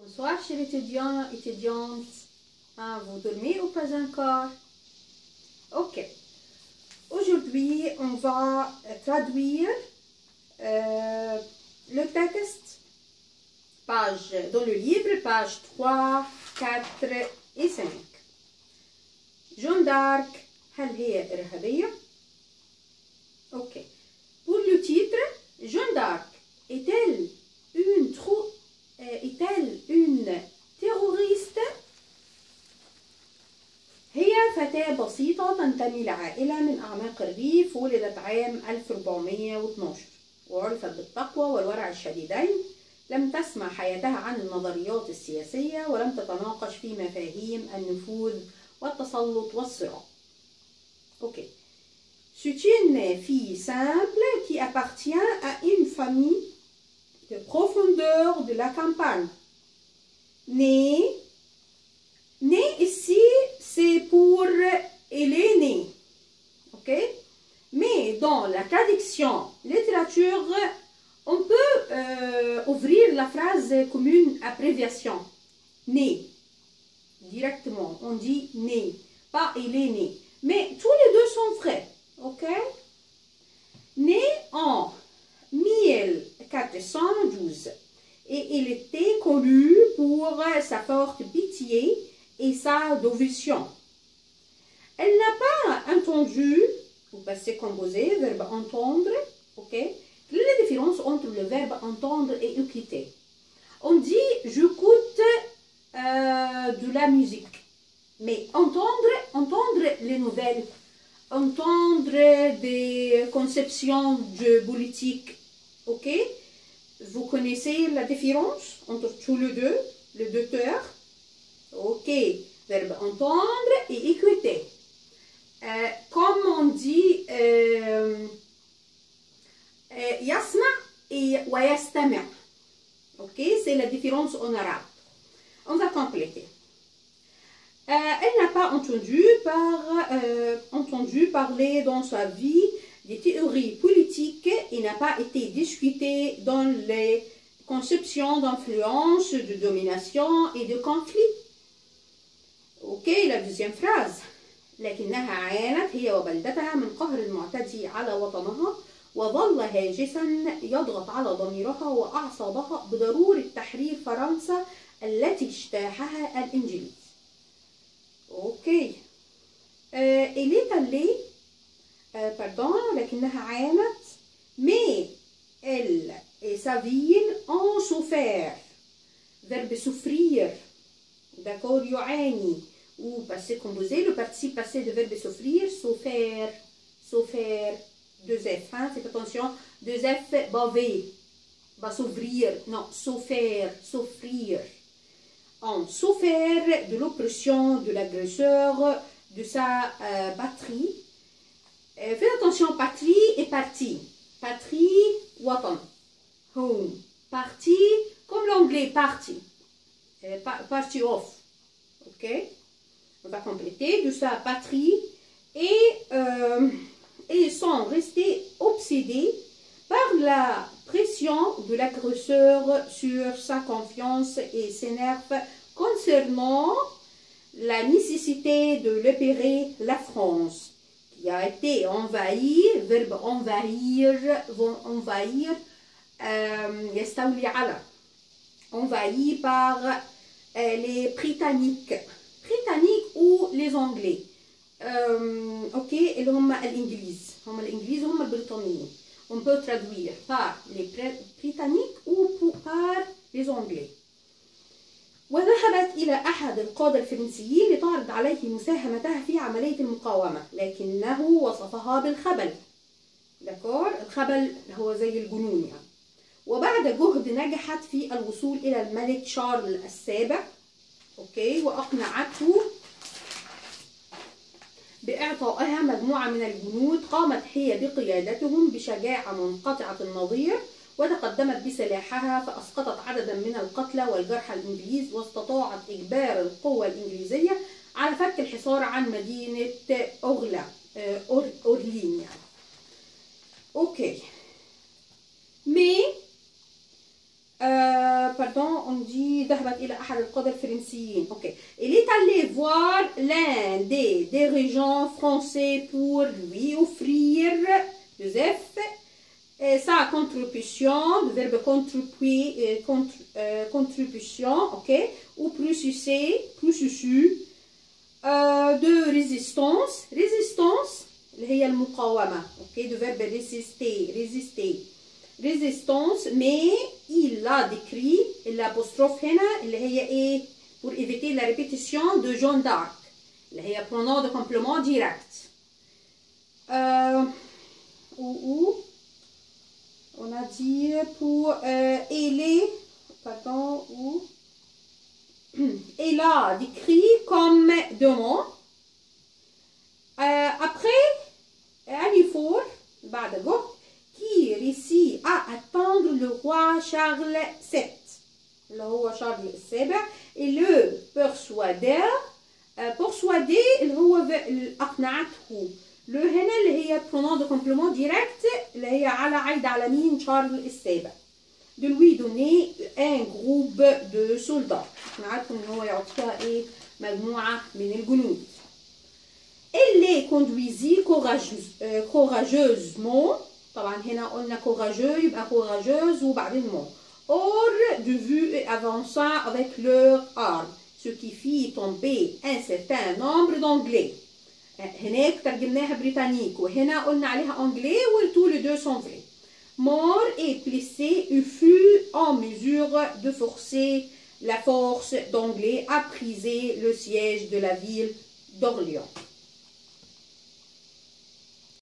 Bonsoir chers étudiants, étudiantes. Ah, vous dormez ou pas encore? Ok. Aujourd'hui, on va traduire le texte dans le livre, pages 3, 4 et 5. Jeanne d'Arc, هل هي إرهابية? Ok. Pour le titre, Jeanne d'Arc est-elle une terroriste؟ هي فتاة بسيطة تنتمي لعائلة من أعماق الريف، ولدت عام 1412 وعرفت بالتقوى والورع الشديدين. لم تسمع حياتها عن النظريات السياسية ولم تتناقش في مفاهيم النفوذ والتسلط والصراع. Ok. C'est une fille simple qui appartient à une famille de profondeur de la campagne. Née ici, c'est pour elle est née. Ok? Mais dans la traduction littérature, on peut ouvrir la phrase comme une abréviation. Née. Directement, on dit née, pas elle est née. Mais tous les deux sont vrais. Ok? Née en 1412. Et il était connu pour sa forte pitié et sa dévotion. Elle n'a pas entendu, au passé composé, verbe entendre, ok? Quelle est la différence entre le verbe entendre et écouter? On dit j'écoute de la musique, mais entendre les nouvelles, entendre des conceptions de politique, ok? Vous connaissez la différence entre tous les deux termes? Ok, verbe entendre et écouter. Comme on dit yasma et wayastami'. Ok, c'est la différence en arabe. On va compléter. Elle n'a pas entendu parler dans sa vie des théories politiques et n'a pas été discutée dans les conceptions d'influence, de domination et de conflit. Ok, la deuxième phrase. لكنها عانت هي وبلدتها من قهر المعتدي على وطنها، وظل هاجسا يضغط على ضميرها وأعصابها بضرورة تحرير فرنسا التي اجتاحها الإنجليز. اوكي. elle est allée لكنها عانت mais elle et sa ville ont souffert. Verbe souffrir. D'accord, يعاني. Ou passé composé, le participe passé de verbe souffrir, souffert, souffert, deux F, hein, faites attention, deux F, bavé, va s'ouvrir, non, souffert, souffrir. On souffert de l'oppression de l'agresseur, de sa patrie. Faites attention, patrie et partie. Patrie, watan, home. Partie, comme l'anglais, party. Party off. Ok? On va compléter de sa patrie et ils sont restés obsédés par la pression de l'agresseur sur sa confiance et s'énervent concernant la nécessité de libérer la France qui a été envahie, verbe envahir, يستولي على, envahi par les Britanniques ou les Anglais. Ok, اللي هم الإنجليز هم البريطانيين. On peut traduire par les Britanniques ou par les Anglais. وذهبت إلى أحد القادة الفرنسيين لتعرض عليه مساهمتها في عملية المقاومة، لكنه وصفها بالخبل. داكور، الخبل هو زي الجنون يعني. وبعد جهد نجحت في الوصول إلى الملك شارل السابع. اوكي، واقنعته باعطائها مجموعه من الجنود قامت هي بقيادتهم بشجاعه منقطعه النظير، وتقدمت بسلاحها فاسقطت عددا من القتلى والجرحى الانجليز، واستطاعت اجبار القوه الانجليزيه على فك الحصار عن مدينه اورلين يعني. اوكي. Mais pardon, on dit ذهبت إلى أحد القادة الفرنسيين. Ok. Il est allé voir l'un des dirigeants français pour lui offrir, Joseph, sa contribution, le verbe contribution, ok, ou processus de résistance. Résistance, هي المقاومة, ok, le verbe résister. Résistance, mais il a décrit l'apostrophe هنا اللي هي ايه pour éviter la répétition de Jeanne d'Arc اللي هي pronom de complément direct. Ou on a dit pour elle a décrit comme demande. Après Alifour بعد الوقت qui réussit à attendre le roi Charles VII اللي هو شارل السابع et le persuader اللي هو أقنعته. le هنا اللي هي pronom de complément direct اللي هي عايدة على مين؟ شارل السابع. de lui donner un groupe de soldats. أقنعته إن هو يعطيها إيه؟ مجموعة من الجنود. elle les conduisit courageusement. طبعا هنا قلنا courageux يبقى courageuse وبعدين mot. hors de vue et avançant avec leurs armes, ce qui fit tomber un certain nombre d'anglais. هناك ترجمناها بريطانيك وهنا قلنا عليها anglais و tous les deux sont vrais. mort et blessé et fut en mesure de forcer la force d'anglais à briser le siège de la ville d'Orléans.